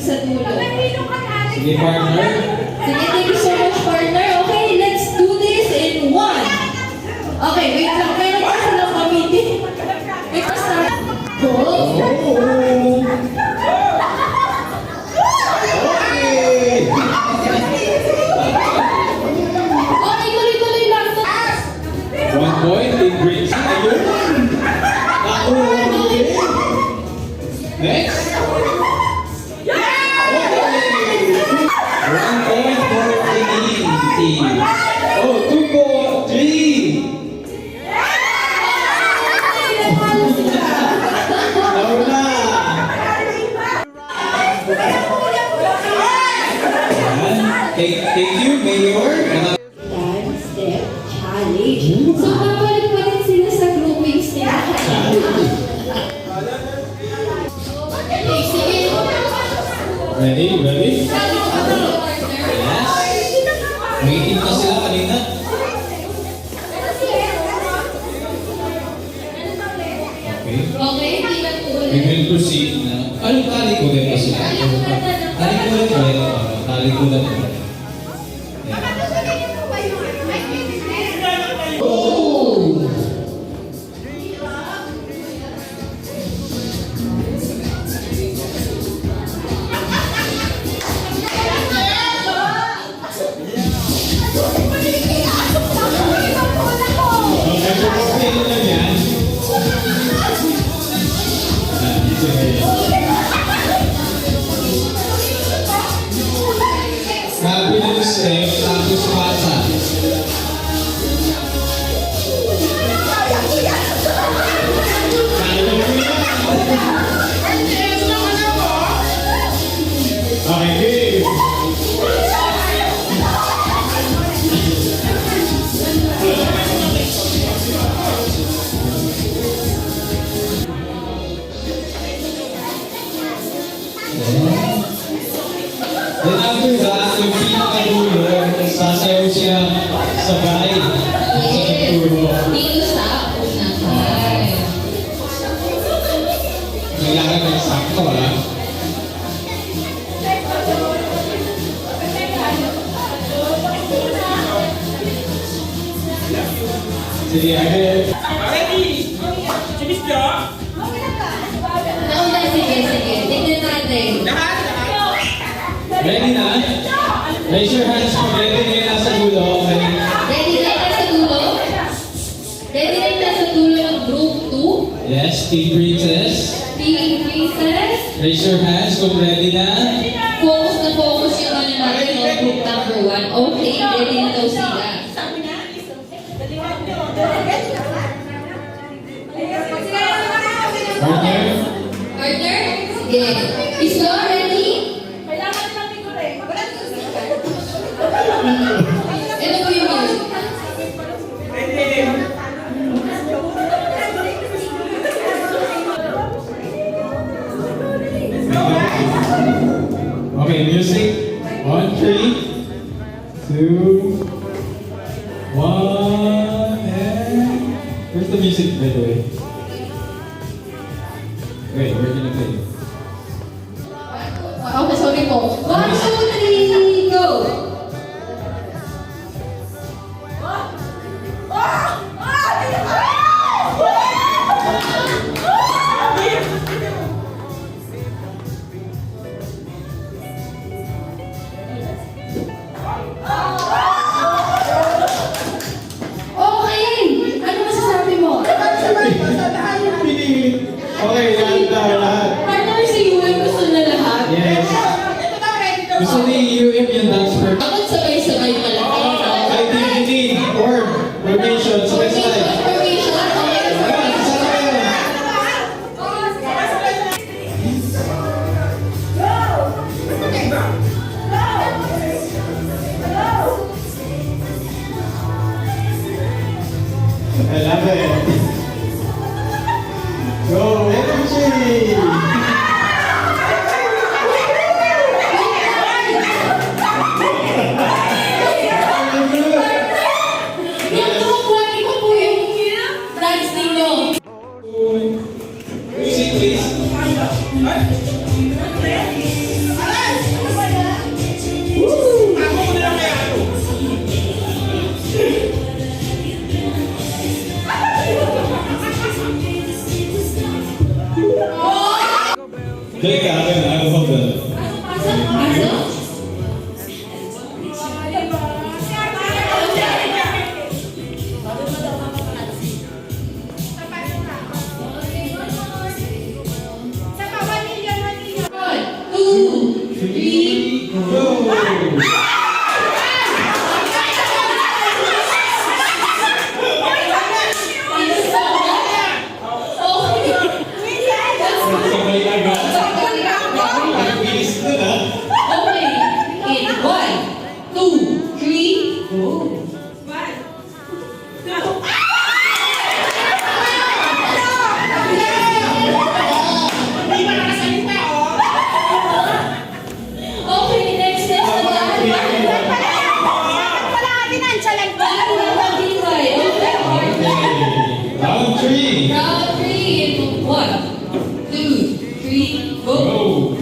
sa dulo. Sige, partner. Sige, thank you so much, partner. Okay, let's do this in one. Okay, wait lang. Meron pa silang meeting. Wait, start. Go. Oh! Okay! Okay, tuloy-tuloy lang. 1 point, it brings ayun. Ako, okay. Next. Okay. 1 point for the team. Oh, 2 point, 3. Nauna. Thank you, Mayor. Dance step challenge. So, babalik pa rin sila sa groupings nila. Okay, sige. Ready? Ready? Yes. Waiting pa sila kanina. Okay. Okay, hindi na po We will proceed na. Ano, talikuran pa sila? Talikuran pa rin. Talikuran pa rin. Oh! Okay, so okay lang yan. Sabi ng step, tapos pasa. Okay, game. Then after that, yung pinakadulo, sasayaw siya sabay. Yes! Dito sa unahan. Kailangan ng sakto, ha? Sige, agad. Nauna, sige. Tignan natin. Ready na? Raise your hands kung ready na yung nasa dulo. Okay. Ready na yung nasa dulo? Ready na yung nasa dulo ng group 2? Yes, Team Princess. Team Princess? Raise your hands kung ready na. Focus na focus yung ano natin, no? Group number 1. Okay, ready na daw sila. Partner? Partner? Sige. Is you ready? Ito po yung music. Okay, music. 1, 3, 2, 1, and... Where's the music, by the way? Wait, we're gonna play. Okay, sorry po. 1, 2, 3, go! Okay! Ano masasabi mo? Pinili. Okay, lahat. Partner, si Yuen gusto na lahat. Yes. Gusto 2, 3, Go! Sabay agad. Ang bilis nun, ah. Okay, in 1, 2, 3, go. Okay, next na naman. Matibay. Okay, Round 3. round 3 in 1, 2, 3, go. Go!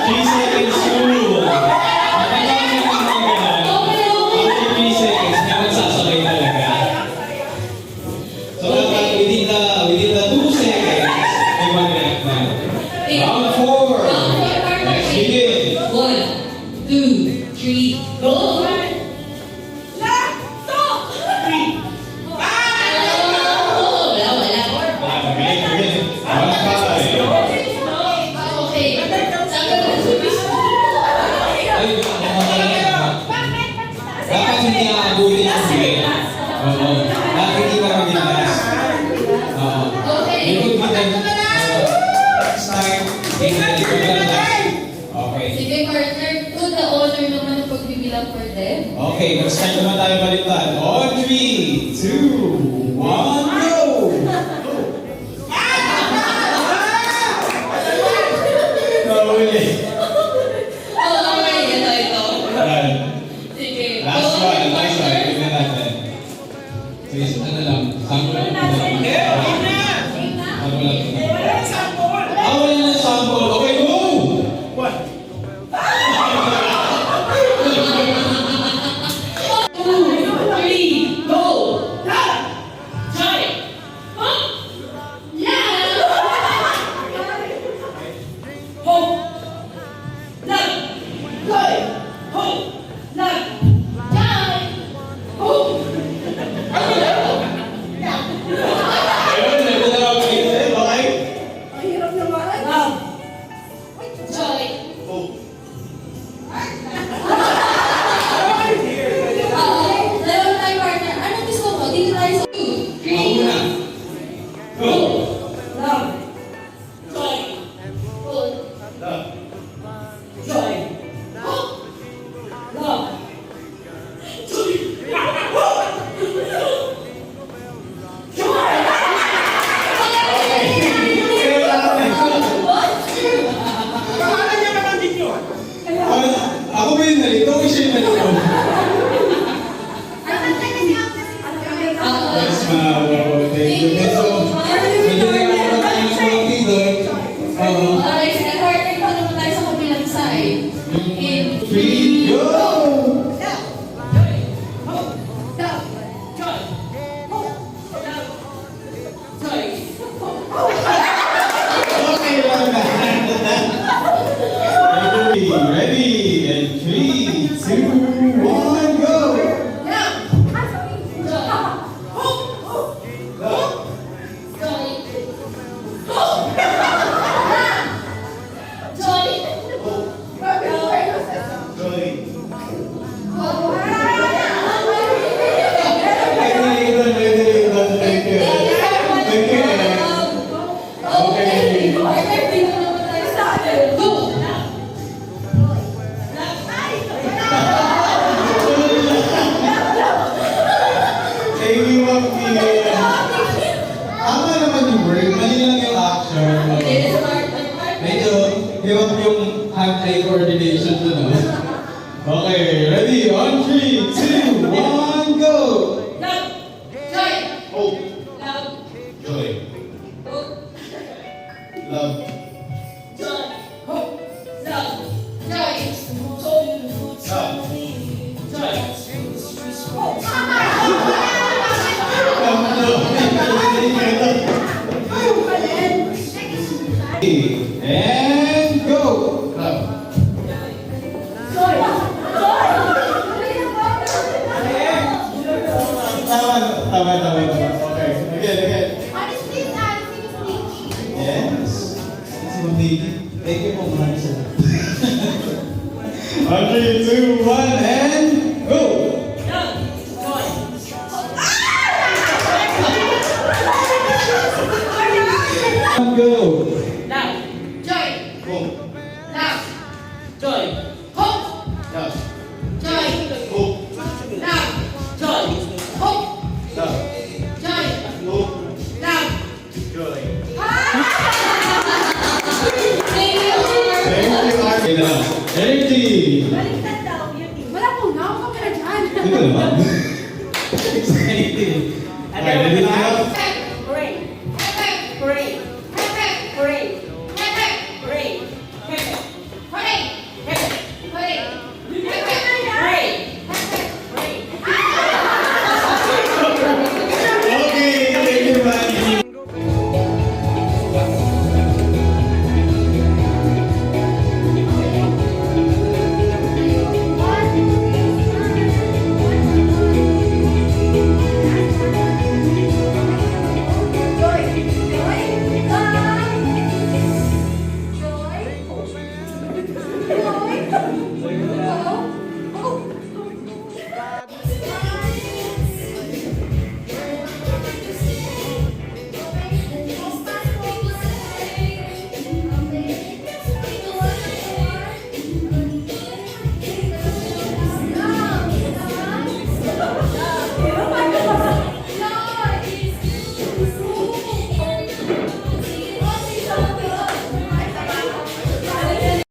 3 seconds rule. Matagal na lang mga ganun. Okay, okay. After 3 seconds, may magsasabay talaga. So dapat within the 2 seconds, may mag-react na. Round 4. Let's begin. 1, 2, 3, go. Wala. Magaling, magaling. Round 5. Okay. Sabi ko, subis mo. Ay, dapat hindi aabutin yung bill. Oo. Dapat hindi ka mag-invest. Oo. Okay. You could be the start in the last. Okay. Sige, partner. To the honor naman ang pagbibilang for them. Okay, mag-start naman tayo baliktad. On 3, 2, 1, go! Nahuli. Okay, ito. Ayan. Sige. Last Go, one, last one. partner. Tignan natin. Sige, ano lang. Sample lang. Ano lang. Ah, wala na sample. Okay, go! Ayun, nagdala ako kayo. Okay? Ako muna. Go! Ako ba yung nalito? Ako siya yung nalito. Yes, ma'am. Wow, thank you. Medyo nagdala tayo ng konti doon. Oo. 3, go! Okay lang na. Ready? And 3, 2, 1, go! Tama naman yung word, mali lang yung action. Medyo hirap yung hand-eye coordination doon. Okay, ready? On 3, 2, 1, go! Oh, joy. Love. And go! Love. Tama. Okay, again. Yes. Si Mamili. Thank you po, maraming salamat. On 3, 2, 1, and go! Go! Love. Joy. Go! Love. Joy. Hope. Love! Joy. Go! Love. Joy. Hope. Love! Joy. Go! Love. Joy! Thank you. Thank you, Arvin. Energy! Wala po na ako kamera dyan. Ito naman. Exciting. Okay, ready na?